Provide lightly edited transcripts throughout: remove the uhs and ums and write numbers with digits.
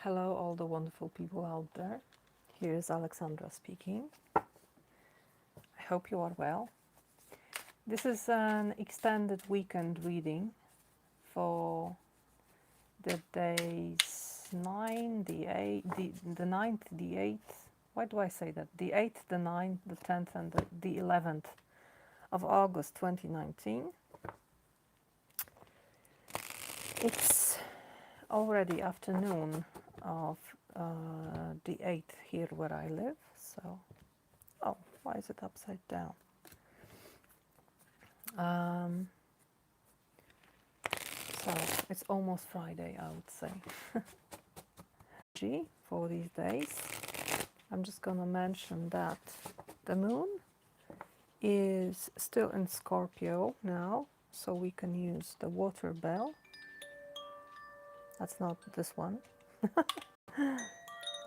Hello, all the wonderful people out there. Here's Alexandra speaking. I hope you are well. This is an extended weekend reading for the days 9, the 8, the 9th, the 8th. Why do I say that? The 8th, the 9th, the 10th, and the 11th of August 2019. It's already afternoon of the 8th here where I live, so oh, why is it upside down? So it's almost Friday, I would say. G for these days. I'm just gonna mention that the moon is still in Scorpio now, so we can use the water bell. That's not this one.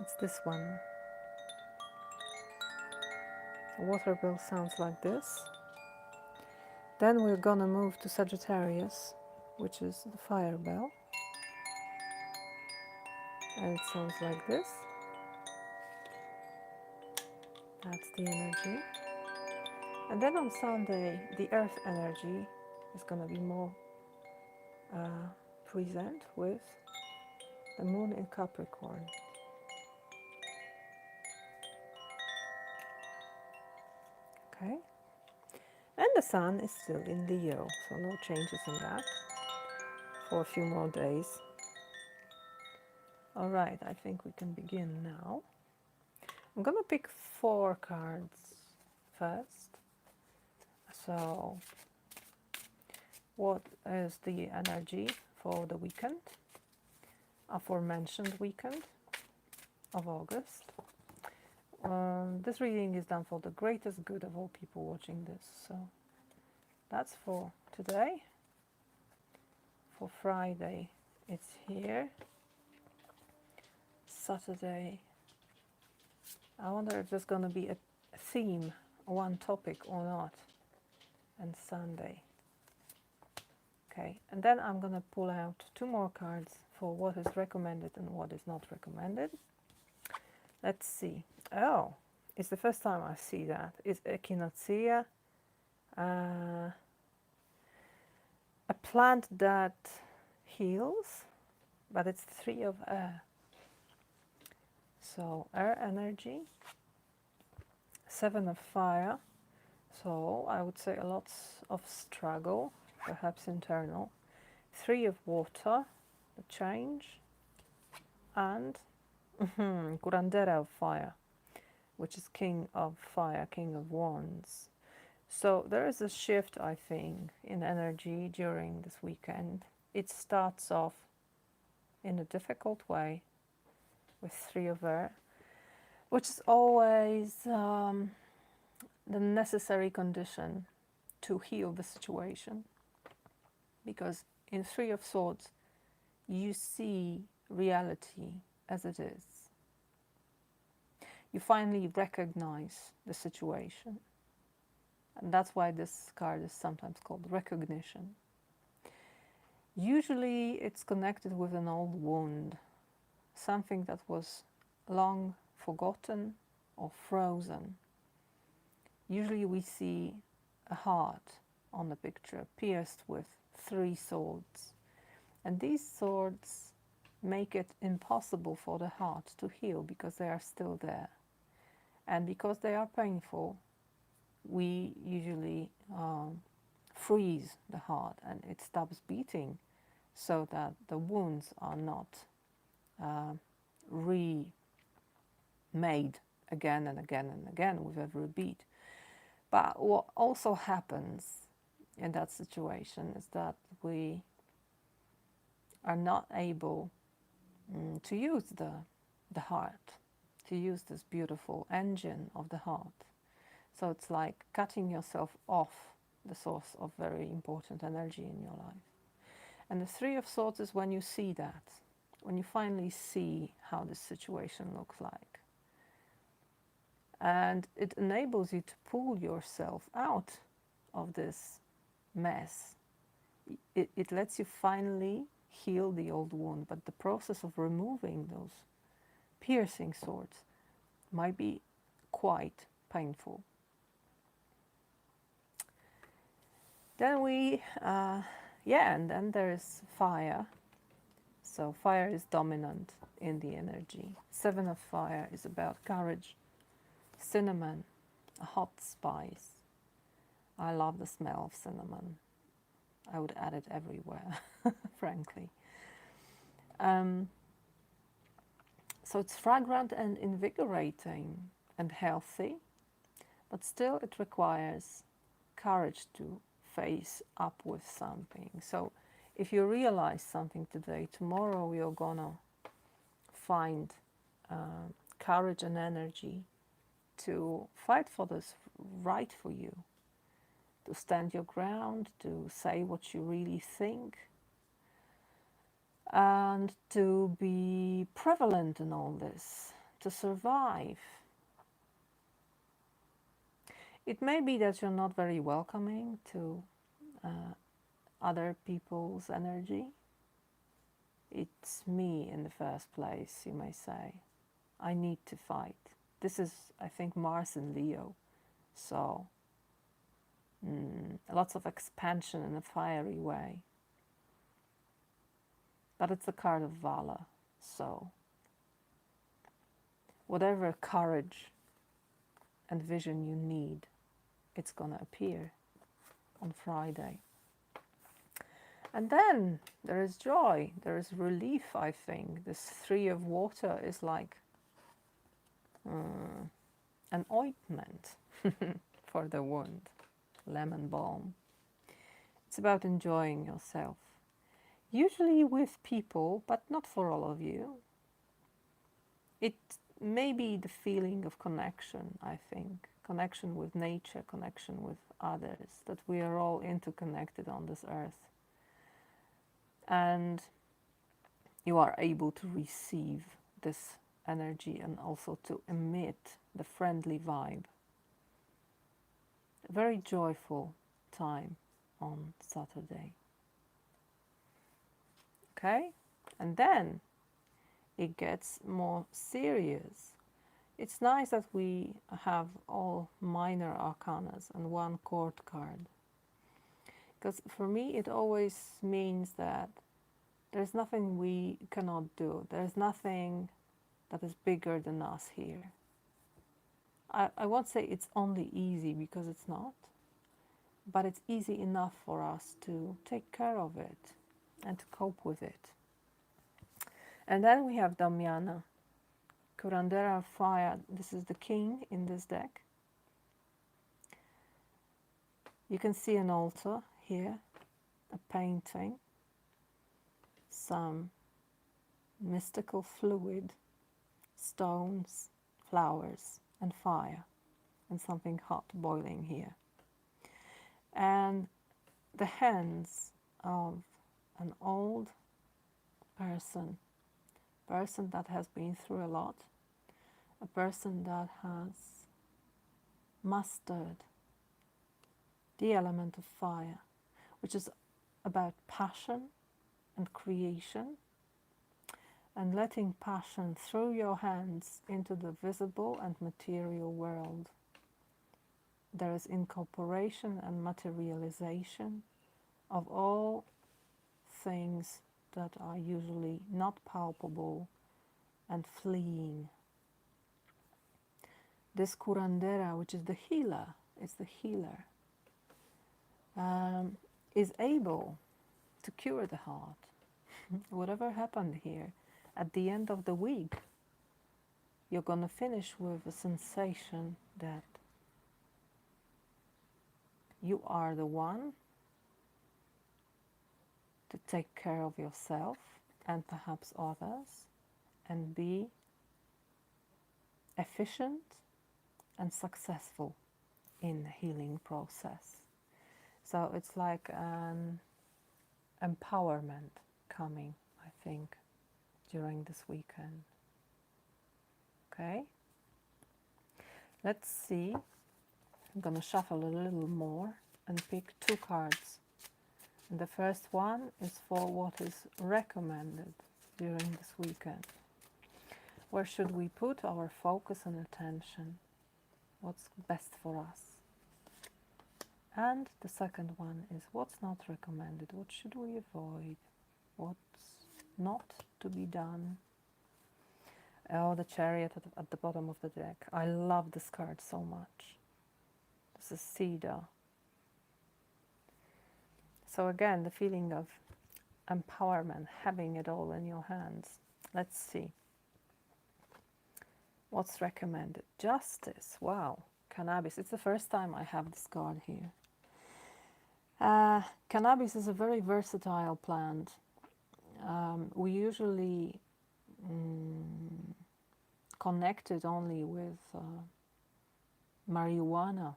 It's this one. The water bell sounds like this. Then we're gonna move to Sagittarius, which is the fire bell. And it sounds like this. That's the energy. And then on Sunday, the earth energy is gonna be more present with the moon in Capricorn. Okay. And the sun is still in Leo, so no changes in that for a few more days. All right, I think we can begin now. I'm gonna pick 4 cards first. So, what is the energy for the weekend, aforementioned weekend of August? This reading is done for the greatest good of all people watching this. So, that's for today. For Friday, it's here. Saturday, I wonder if there's going to be a theme, one topic or not. And Sunday. Okay, and then I'm going to pull out 2 more cards for what is recommended and what is not recommended. Let's see. Oh, it's the first time I see that. It's Echinacea, a plant that heals, but it's 3 of air. So air energy, 7 of fire. So I would say a lot of struggle, perhaps internal. 3 of water, the change, and Curandera of fire, which is king of fire, king of wands. So there is a shift, I think, in energy during this weekend. It starts off in a difficult way with 3 of air, which is always the necessary condition to heal the situation. Because in 3 of swords, you see reality as it is. You finally recognize the situation. And that's why this card is sometimes called recognition. Usually it's connected with an old wound, something that was long forgotten or frozen. Usually we see a heart on the picture pierced with 3 swords. And these swords make it impossible for the heart to heal because they are still there. And because they are painful, we usually freeze the heart and it stops beating so that the wounds are not remade again and again and again with every beat. But what also happens in that situation is that we are not able to use the heart, to use this beautiful engine of the heart. So it's like cutting yourself off the source of very important energy in your life. And the 3 of swords is when you see that, when you finally see how this situation looks like. And it enables you to pull yourself out of this mess. It lets you finally heal the old wound, but the process of removing those piercing swords might be quite painful. Then and then there's fire. So fire is dominant in the energy. Seven of fire is about courage, cinnamon, a hot spice. I love the smell of cinnamon. I would add it everywhere, frankly. So it's fragrant and invigorating and healthy, but still it requires courage to face up with something. So if you realize something today, tomorrow you're gonna find courage and energy to fight for this right for you, to stand your ground, to say what you really think, and to be prevalent in all this, to survive. It may be that you're not very welcoming to other people's energy. It's me in the first place, you may say. I need to fight. This is, I think, Mars in Leo. So, lots of expansion in a fiery way. But it's the card of Valor. So, whatever courage and vision you need, it's gonna appear on Friday. And then there is joy, there is relief, I think. This Three of Water is like an ointment for the wound, lemon balm. It's about enjoying yourself, usually with people, but not for all of you. It may be the feeling of connection, I think, connection with nature, connection with others, that we are all interconnected on this earth. And you are able to receive this energy and also to emit the friendly vibe. A very joyful time on Saturday. Okay? And then it gets more serious. It's nice that we have all minor arcanas and one court card. Because for me it always means that there's nothing we cannot do. There's nothing that is bigger than us here. I won't say it's only easy, because it's not, but it's easy enough for us to take care of it and to cope with it. And then we have Damiana, Curandera of Fire. This is the king in this deck. You can see an altar here, a painting, some mystical fluid, stones, flowers, and fire, and something hot boiling here. And the hands of an old person that has been through a lot, a person that has mastered the element of fire, which is about passion and creation, and letting passion through your hands into the visible and material world. There is incorporation and materialization of all things that are usually not palpable and fleeing. This curandera, which is the healer, is able to cure the heart. Whatever happened here, at the end of the week, you're going to finish with a sensation that you are the one to take care of yourself and perhaps others, and be efficient and successful in the healing process. So it's like an empowerment coming, I think, during this weekend. Okay? Let's see. I'm gonna shuffle a little more and pick two cards And the first one is for what is recommended during this weekend. Where should we put our focus and attention? What's best for us? And the second one is what's not recommended? What should we avoid? What's not to be done? Oh, the Chariot at the bottom of the deck. I love this card so much. This is cedar. So again, the feeling of empowerment, having it all in your hands. Let's see. What's recommended? Justice. Wow. Cannabis. It's the first time I have this card here. Cannabis is a very versatile plant. We usually connect it only with marijuana,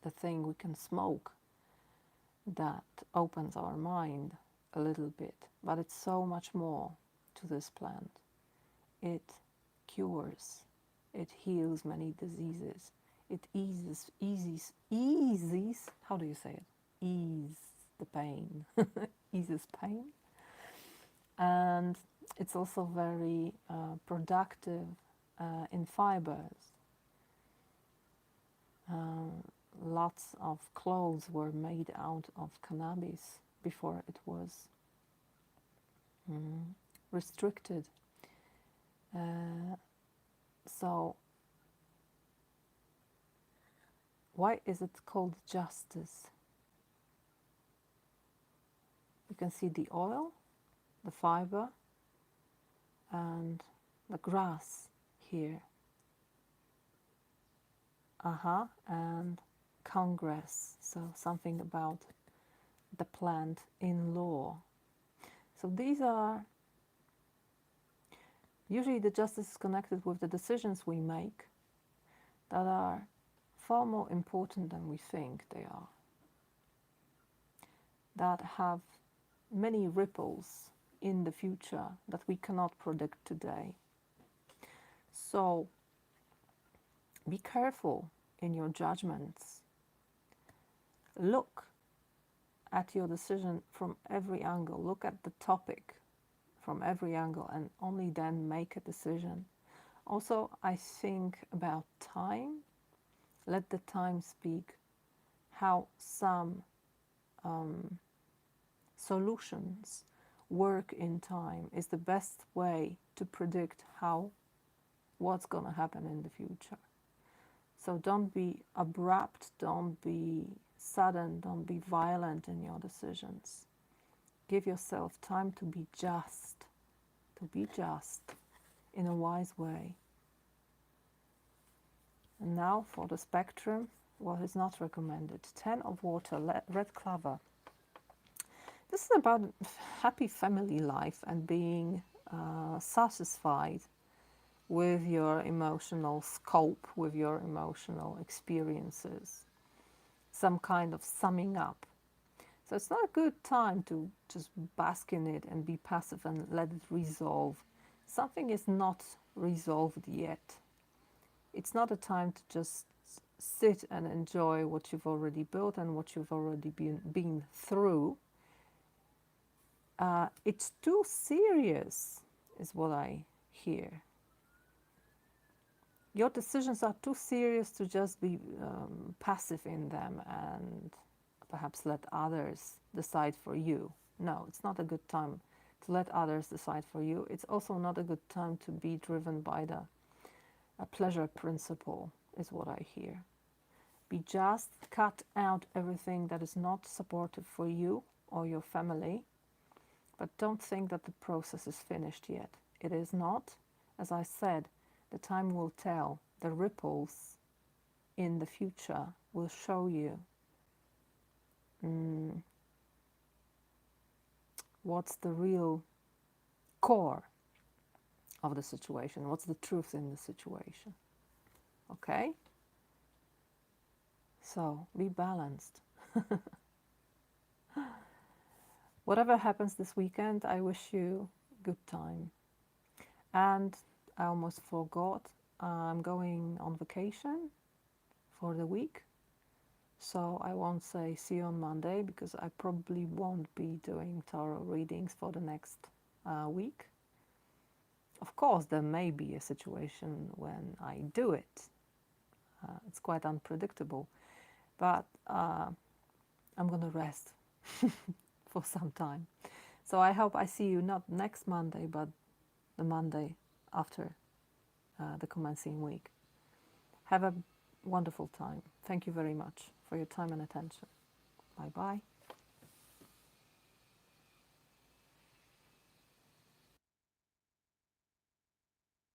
the thing we can smoke that opens our mind a little bit. But it's so much more to this plant. It cures, it heals many diseases, it eases, how do you say it? Ease the pain, eases pain. And it's also very productive in fibers. Lots of clothes were made out of cannabis before it was restricted. So why is it called justice? You can see the oil, the fiber, and the grass here. And Congress, so something about the plant in law. So these are, usually the justice is connected with the decisions we make that are far more important than we think they are, that have many ripples in the future that we cannot predict today. So be careful in your judgments. Look at your decision from every angle. Look at the topic from every angle and only then make a decision. Also, I think about time. Let the time speak. How some solutions work in time is the best way to predict what's going to happen in the future. So don't be abrupt, don't be sudden, don't be violent in your decisions. Give yourself time to be just in a wise way. And now for the spectrum, what is not recommended. 10 of water, red clover. This is about happy family life and being satisfied with your emotional scope, with your emotional experiences. Some kind of summing up. So it's not a good time to just bask in it and be passive and let it resolve. Something is not resolved yet. It's not a time to just sit and enjoy what you've already built and what you've already been through. It's too serious, is what I hear. Your decisions are too serious to just be passive in them and perhaps let others decide for you. No, it's not a good time to let others decide for you. It's also not a good time to be driven by the pleasure principle, is what I hear. Be just, cut out everything that is not supportive for you or your family, but don't think that the process is finished yet. It is not. As I said, the time will tell. The ripples in the future will show you what's the real core of the situation, what's the truth in the situation. Okay? So be balanced. Whatever happens this weekend, I wish you good time. And I almost forgot, I'm going on vacation for the week So I won't say see you on Monday, because I probably won't be doing tarot readings for the next week. Of course, there may be a situation when I do it. It's quite unpredictable, but I'm gonna rest for some time. So I hope I see you not next Monday, but the Monday after the commencing week. Have a wonderful time. Thank you very much for your time and attention. Bye bye.